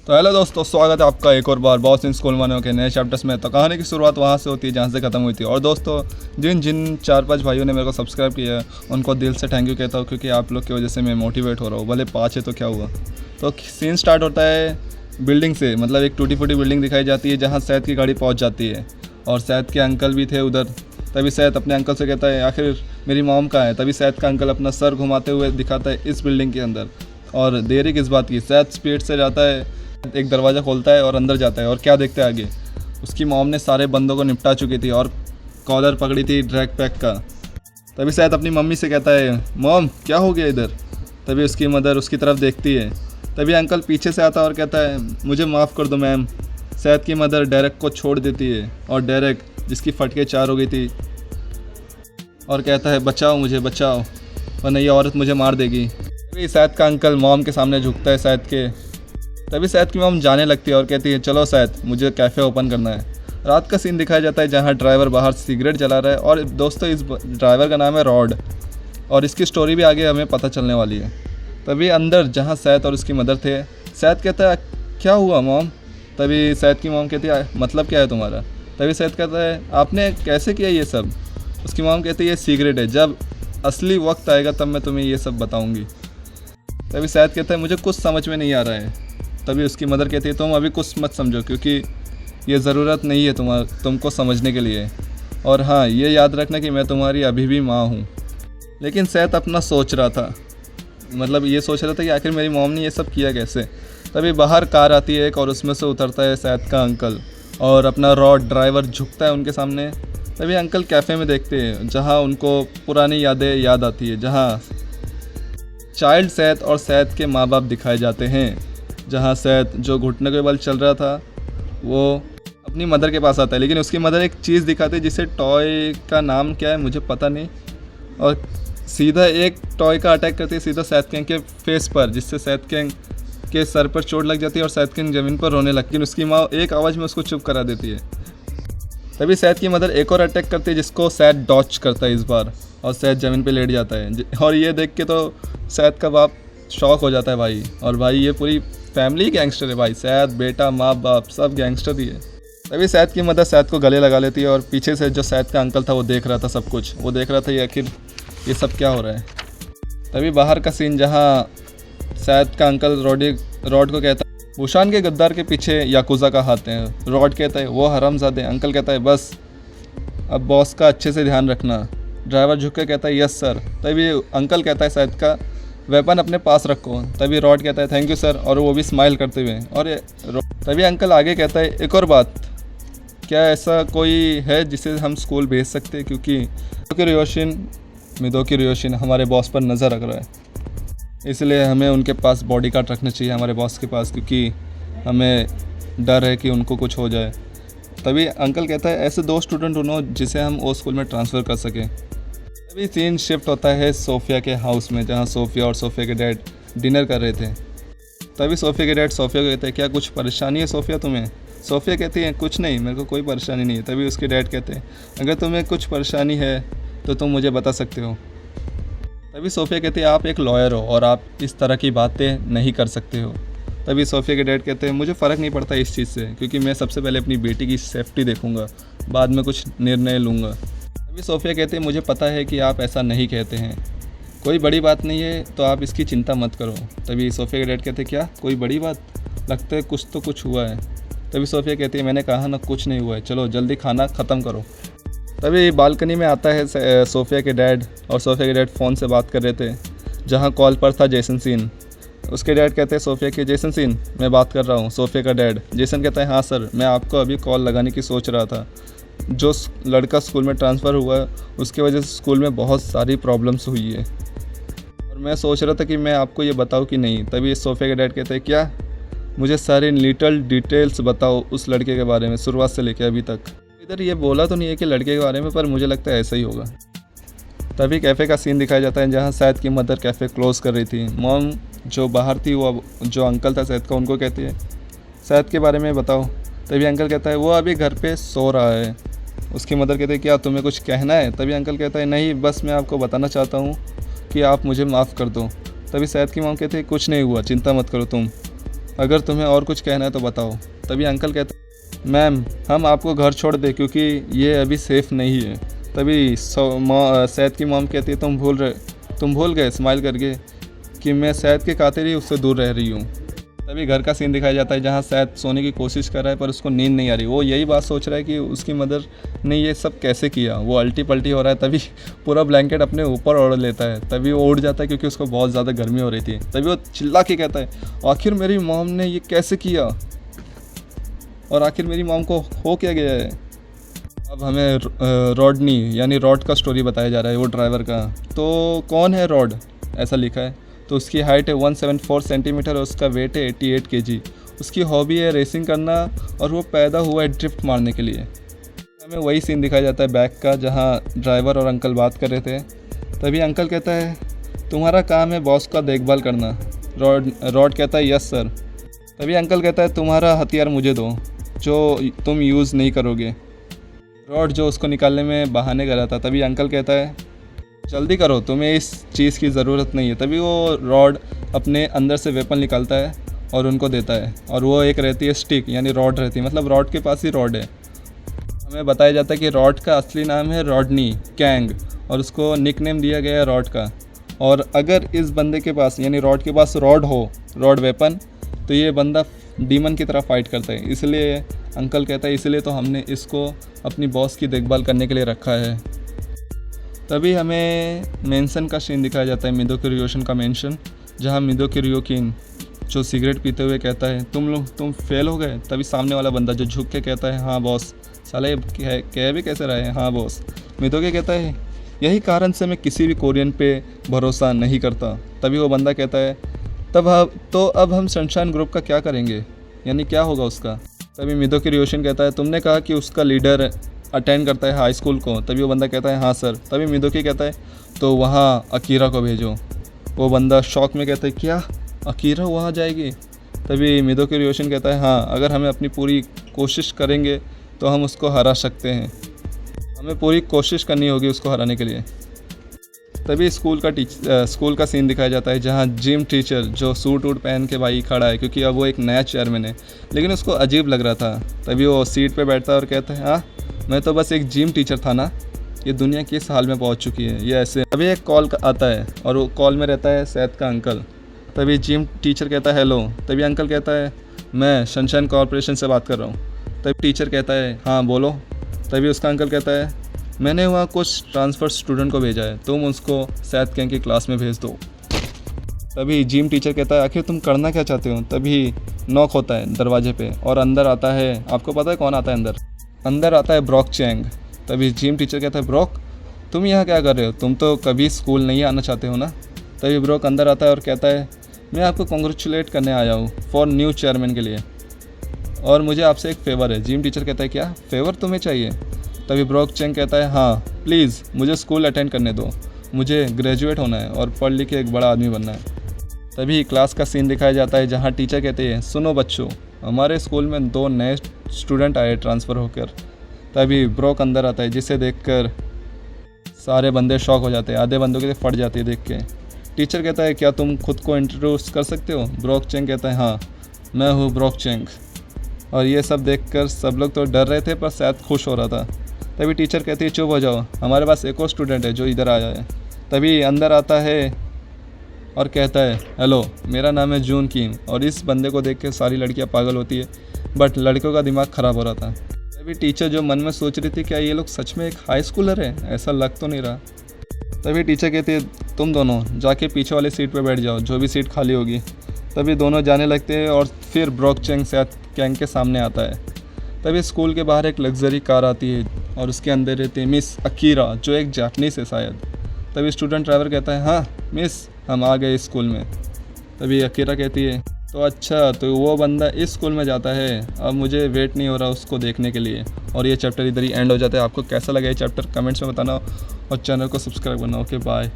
तो हेलो दोस्तों, स्वागत है आपका एक और बार बॉस इन स्कूल वालों के नए चैप्टर्स में। तो कहानी की शुरुआत वहाँ से होती है जहाँ से ख़त्म हुई थी। और दोस्तों, जिन जिन 4-5 भाइयों ने मेरे को सब्सक्राइब किया है उनको दिल से थैंक यू कहता हूँ, क्योंकि आप लोग की वजह से मैं मोटिवेट हो रहा हूँ। भले 5 है तो क्या हुआ। तो सीन स्टार्ट होता है बिल्डिंग से, मतलब एक टूटी फूटी बिल्डिंग दिखाई जाती है जहाँ सैद की गाड़ी पहुँच जाती है और सैद के अंकल भी थे उधर। तभी सैद अपने अंकल से कहता है आखिर मेरी मॉम कहाँ है। तभी सैद का अंकल अपना सर घुमाते हुए दिखाता है इस बिल्डिंग के अंदर। और देरी किस बात की, सैद स्पीड से जाता है, एक दरवाज़ा खोलता है और अंदर जाता है। और क्या देखते हैं आगे, उसकी मॉम ने सारे बंदों को निपटा चुकी थी और कॉलर पकड़ी थी ड्रैग पैक का। तभी सैद अपनी मम्मी से कहता है मॉम क्या हो गया इधर। तभी उसकी मदर उसकी तरफ देखती है। तभी अंकल पीछे से आता है और कहता है मुझे माफ़ कर दो मैम। सैद की मदर डेरेक को छोड़ देती है और डेरेक जिसकी फटके 4 हो गई थी और कहता है बचाओ मुझे बचाओ, वरना ये औरत मुझे मार देगी। तभी सैद का अंकल मॉम के सामने झुकता है सैद के। तभी सैद की मॉम जाने लगती है और कहती है चलो सैद मुझे कैफ़े ओपन करना है। रात का सीन दिखाया जाता है जहाँ ड्राइवर बाहर सिगरेट जला रहा है। और दोस्तों, इस ड्राइवर का नाम है रॉड और इसकी स्टोरी भी आगे हमें पता चलने वाली है। तभी अंदर जहाँ सैद और उसकी मदर थे, सैद कहता है क्या हुआ मॉम। तभी सैद की मॉम कहती है मतलब क्या है तुम्हारा। तभी सैद कहता है आपने कैसे किया ये सब। उसकी मॉम कहती है ये सीक्रेट है, जब असली वक्त आएगा तब मैं तुम्हें ये सब बताऊँगी। तभी सैद कहता है मुझे कुछ समझ में नहीं आ रहा है। तभी उसकी मदर कहती है तुम अभी कुछ मत समझो, क्योंकि ये ज़रूरत नहीं है तुमको समझने के लिए। और हाँ, ये याद रखना कि मैं तुम्हारी अभी भी माँ हूँ। लेकिन सैद अपना सोच रहा था, मतलब ये सोच रहा था कि आखिर मेरी मॉम ने ये सब किया कैसे। तभी बाहर कार आती है एक और उसमें से उतरता है सैद का अंकल और अपना रॉड ड्राइवर झुकता है उनके सामने। तभी अंकल कैफ़े में देखते हैं जहाँ उनको पुरानी यादें याद आती है, जहाँ चाइल्ड सैद और सैद के माँ बाप दिखाए जाते हैं। जहाँ सैद जो घुटने के बल चल रहा था वो अपनी मदर के पास आता है, लेकिन उसकी मदर एक चीज़ दिखाती है जिसे टॉय का नाम क्या है मुझे पता नहीं, और सीधा एक टॉय का अटैक करती है सीधा सैद के फेस पर, जिससे सैद के सर पर चोट लग जाती है और सैद के ज़मीन पर रोने लगती है। लेकिन उसकी माँ एक आवाज़ में उसको चुप करा देती है। तभी सैद की मदर एक और अटैक करती है जिसको सैद डॉच करता है इस बार, और सैद ज़मीन पे लेट जाता है। और ये देख के तो सैद का बाप शॉक हो जाता है भाई। और भाई ये पूरी फैमिली गैंगस्टर है भाई, सैद बेटा माँ बाप सब गैंगस्टर ही है। तभी सैद की मदर सैद को गले लगा लेती है और पीछे से जो सैद का अंकल था वो देख रहा था सब कुछ, वो देख रहा था ये आखिर ये सब क्या हो रहा है। तभी बाहर का सीन जहाँ सैद का अंकल रॉड को कहता है भूषान के गद्दार के पीछे याकुज़ा का हाथ है। रॉड कहता है वो हरामज़ादे। अंकल कहता है बस अब बॉस का अच्छे से ध्यान रखना। ड्राइवर झुक के कहता है यस सर। तभी अंकल कहता है सैद का वेपन अपने पास रखो। तभी रॉड कहता है थैंक यू सर, और वो भी स्माइल करते हुए। और तभी अंकल आगे कहता है एक और बात, क्या ऐसा कोई है जिसे हम स्कूल भेज सकते हैं, क्योंकि मिदो की रियोशिन हमारे बॉस पर नज़र रख रहा है, इसलिए हमें उनके पास बॉडीगार्ड रखना चाहिए हमारे बॉस के पास, क्योंकि हमें डर है कि उनको कुछ हो जाए। तभी अंकल कहता है ऐसे 2 स्टूडेंट ढूंढो जिसे हम वो स्कूल में ट्रांसफ़र कर सकें। तभी सीन शिफ्ट होता है सोफ़िया के हाउस में, जहाँ सोफ़िया और सोफ़िया के डैड डिनर कर रहे थे। तभी सोफ़िया के डैड सोफ़िया को कहते हैं क्या कुछ परेशानी है सोफ़िया तुम्हें। सोफ़िया कहती है कुछ नहीं, मेरे को कोई परेशानी नहीं है। तभी उसके डैड कहते हैं अगर तुम्हें कुछ परेशानी है तो तुम मुझे बता सकते हो। तभी सोफ़िया कहती है आप एक लॉयर हो और आप इस तरह की बातें नहीं कर सकते हो। तभी सोफ़िया के डैड कहते हैं मुझे फ़र्क नहीं पड़ता इस चीज़ से, क्योंकि मैं सबसे पहले अपनी बेटी की सेफ्टी देखूँगा, बाद में कुछ निर्णय लूँगा। तभी सोफ़िया कहते हैं मुझे पता है कि आप ऐसा नहीं कहते हैं, कोई बड़ी बात नहीं है तो आप इसकी चिंता मत करो। तभी सोफ़िया के डैड कहते हैं क्या कोई बड़ी बात, लगता है कुछ तो कुछ हुआ है। तभी सोफ़िया कहती है मैंने कहा ना कुछ नहीं हुआ है, चलो जल्दी खाना ख़त्म करो। तभी बालकनी में आता है सोफ़िया के डैड, और सोफ़िया के डैड फ़ोन से बात कर रहे थे, जहाँ कॉल पर था जेसन सीन। उसके डैड कहते हैं सोफ़िया के जेसन सीन मैं बात कर रहा हूँ। सोफ़िया का डैड जेसन कहता है हाँ सर, मैं आपको अभी कॉल लगाने की सोच रहा था। जो लड़का स्कूल में ट्रांसफ़र हुआ है उसकी वजह से स्कूल में बहुत सारी प्रॉब्लम्स हुई है, और मैं सोच रहा था कि मैं आपको ये बताऊं कि नहीं। तभी सोफ़िया के डैड कहते हैं क्या, मुझे सारी लिटल डिटेल्स बताओ उस लड़के के बारे में, शुरुआत से लेकर अभी तक। इधर ये बोला तो नहीं है कि लड़के के बारे में, पर मुझे लगता है ऐसा ही होगा। तभी कैफ़े का सीन दिखाया जाता है जहाँ सैद की मदर कैफ़े क्लोज़ कर रही थी। मॉम जो बाहर थी वो जो अंकल था सैद का उनको कहती है सैद के बारे में बताओ। तभी अंकल कहता है वो अभी घर पे सो रहा है। उसकी मदर कहते हैं क्या तुम्हें कुछ कहना है। तभी अंकल कहता है नहीं, बस मैं आपको बताना चाहता हूँ कि आप मुझे माफ़ कर दो। तभी सैद की मॉम कहती है कुछ नहीं हुआ, चिंता मत करो तुम, अगर तुम्हें और कुछ कहना है तो बताओ। तभी अंकल कहते मैम हम आपको घर छोड़ दें क्योंकि ये अभी सेफ़ नहीं है। तभी सैद की मॉम कहती है तुम भूल गए स्माइल करके कि मैं सैद के खातिर ही उससे दूर रह रही हूँ। तभी घर का सीन दिखाया जाता है जहाँ सैद सोने की कोशिश कर रहा है पर उसको नींद नहीं आ रही। वो यही बात सोच रहा है कि उसकी मदर ने ये सब कैसे किया। वो अल्टी पल्टी हो रहा है, तभी पूरा ब्लैंकेट अपने ऊपर ओढ़ लेता है। तभी वो उड़ जाता है क्योंकि उसको बहुत ज़्यादा गर्मी हो रही थी। तभी वो चिल्ला के कहता है आखिर मेरी मॉम ने ये कैसे किया और आखिर मेरी मॉम को हो क्या गया है। अब हमें रॉडनी यानी रॉड का स्टोरी बताया जा रहा है, वो ड्राइवर का। तो कौन है रॉड, ऐसा लिखा है। तो उसकी हाइट है 174 सेंटीमीटर और उसका वेट है 88 केजी। उसकी हॉबी है रेसिंग करना और वो पैदा हुआ है ड्रिफ्ट मारने के लिए। हमें वही सीन दिखाया जाता है बैक का जहाँ ड्राइवर और अंकल बात कर रहे थे। तभी अंकल कहता है तुम्हारा काम है बॉस का देखभाल करना। रॉड कहता है यस सर। तभी अंकल कहता है तुम्हारा हथियार मुझे दो जो तुम यूज़ नहीं करोगे। रॉड जो उसको निकालने में बहाने कर रहा था। तभी अंकल कहता है जल्दी करो, तुम्हें इस चीज़ की ज़रूरत नहीं है। तभी वो रॉड अपने अंदर से वेपन निकालता है और उनको देता है और वो एक रहती है स्टिक यानी रॉड रहती है, मतलब रॉड के पास ही रॉड है। हमें बताया जाता है कि रॉड का असली नाम है रॉडनी कैंग और उसको निक नेम दिया गया है रॉड का। और अगर इस बंदे के पास यानी रॉड के पास रॉड वेपन, तो ये बंदा डीमन की तरह फाइट करता है। इसलिए अंकल कहता है इसलिए तो हमने इसको अपनी बॉस की देखभाल करने के लिए रखा है। तभी हमें मेंशन का सीन दिखाया जाता है, मिदोकी रियोशन का मेंशन, जहाँ मिदोकी रियोकिन जो सिगरेट पीते हुए कहता है तुम फेल हो गए। तभी सामने वाला बंदा जो झुक के कहता है हाँ बॉस, साले कह भी कैसे रहे हैं हाँ बॉस। मिदोकी कहता है यही कारण से मैं किसी भी कोरियन पे भरोसा नहीं करता। तभी वो बंदा कहता है अब हम सनशाइन ग्रुप का क्या करेंगे, यानी क्या होगा उसका। तभी मिदोकी रियोशन कहता है तुमने कहा कि उसका लीडर अटेंड करता है हाई स्कूल को। तभी वो बंदा कहता है हाँ सर। तभी मिदोकी कहता है तो वहाँ अकीरा को भेजो। वो बंदा शॉक में कहता है क्या अकीरा वहाँ जाएगी। तभी मिदोकी रियोशन कहता है हाँ, अगर हमें अपनी पूरी कोशिश करेंगे तो हम उसको हरा सकते हैं। हमें पूरी कोशिश करनी होगी उसको हराने के लिए। तभी स्कूल का सीन दिखाया जाता है जहाँ जिम टीचर जो सूट वूट पहन के भाई खड़ा है क्योंकि अब वो एक नया चेयरमैन है, लेकिन उसको अजीब लग रहा था। तभी वो सीट पे बैठता है और कहता है हाँ मैं तो बस एक जिम टीचर था ना, ये दुनिया किस हाल में पहुंच चुकी है ये ऐसे। तभी एक कॉल आता है और वो कॉल में रहता है सैद का अंकल। तभी जिम टीचर कहता है हेलो। तभी अंकल कहता है मैं सनशाइन कॉरपोरेशन से बात कर रहा हूँ। तभी टीचर कहता है हाँ बोलो। तभी उसका अंकल कहता है मैंने वहाँ कुछ ट्रांसफ़र स्टूडेंट को भेजा है, तुम उसको सैद गैंग की क्लास में भेज दो। तभी जिम टीचर कहता है आखिर तुम करना क्या चाहते हो। तभी नॉक होता है दरवाजे पे और अंदर आता है, आपको पता है कौन आता है अंदर आता है ब्रॉक चैंग। तभी जिम टीचर कहता है ब्रॉक तुम यहाँ क्या कर रहे हो, तुम तो कभी स्कूल नहीं आना चाहते हो ना। तभी ब्रॉक अंदर आता है और कहता है मैं आपको कॉन्ग्रेचुलेट करने आया हूँ फॉर न्यू चेयरमैन के लिए और मुझे आपसे एक फ़ेवर है। जिम टीचर कहता है क्या फ़ेवर तुम्हें चाहिए। तभी ब्रॉक चैंग कहता है हाँ प्लीज़ मुझे स्कूल अटेंड करने दो, मुझे ग्रेजुएट होना है और पढ़ लिख के एक बड़ा आदमी बनना है। तभी क्लास का सीन दिखाया जाता है जहाँ टीचर कहते हैं सुनो बच्चों, हमारे स्कूल में 2 नए स्टूडेंट आए ट्रांसफ़र होकर। तभी ब्रॉक अंदर आता है जिसे देखकर सारे बंदे शॉक हो जाते हैं, आधे बंदों के फट जाती है देख के। टीचर कहता है क्या तुम खुद को इंट्रोड्यूस कर सकते हो। ब्रॉक चैंग कहता है हाँ मैं हूँ ब्रॉक चैंग। और ये सब देखकर सब लोग तो डर रहे थे पर शायद खुश हो रहा था। तभी टीचर कहती है चुप हो जाओ, हमारे पास एक और स्टूडेंट है जो इधर आया है। तभी अंदर आता है और कहता है हेलो मेरा नाम है जून किम। और इस बंदे को देख के सारी लड़कियां पागल होती है बट लड़कों का दिमाग ख़राब हो रहा था। तभी टीचर जो मन में सोच रही थी क्या ये लोग सच में एक हाई स्कूलर है, ऐसा लग तो नहीं रहा। तभी टीचर कहती है तुम दोनों जाके पीछे वाली सीट पर बैठ जाओ, जो भी सीट खाली होगी। तभी दोनों जाने लगते हैं और फिर ब्रॉक चैंग सैद गैंग के सामने आता है। तभी स्कूल के बाहर एक लग्जरी कार आती है और उसके अंदर रहती है मिस अकीरा जो एक जापनीस है शायद। तभी स्टूडेंट ड्राइवर कहता है हाँ मिस हम आ गए स्कूल में। तभी अकीरा कहती है तो अच्छा तो वो बंदा इस स्कूल में जाता है, अब मुझे वेट नहीं हो रहा उसको देखने के लिए। और ये चैप्टर इधर ही एंड हो जाता है। आपको कैसा लगा ये चैप्टर कमेंट्स में बताना और चैनल को सब्सक्राइब करना। Okay bye.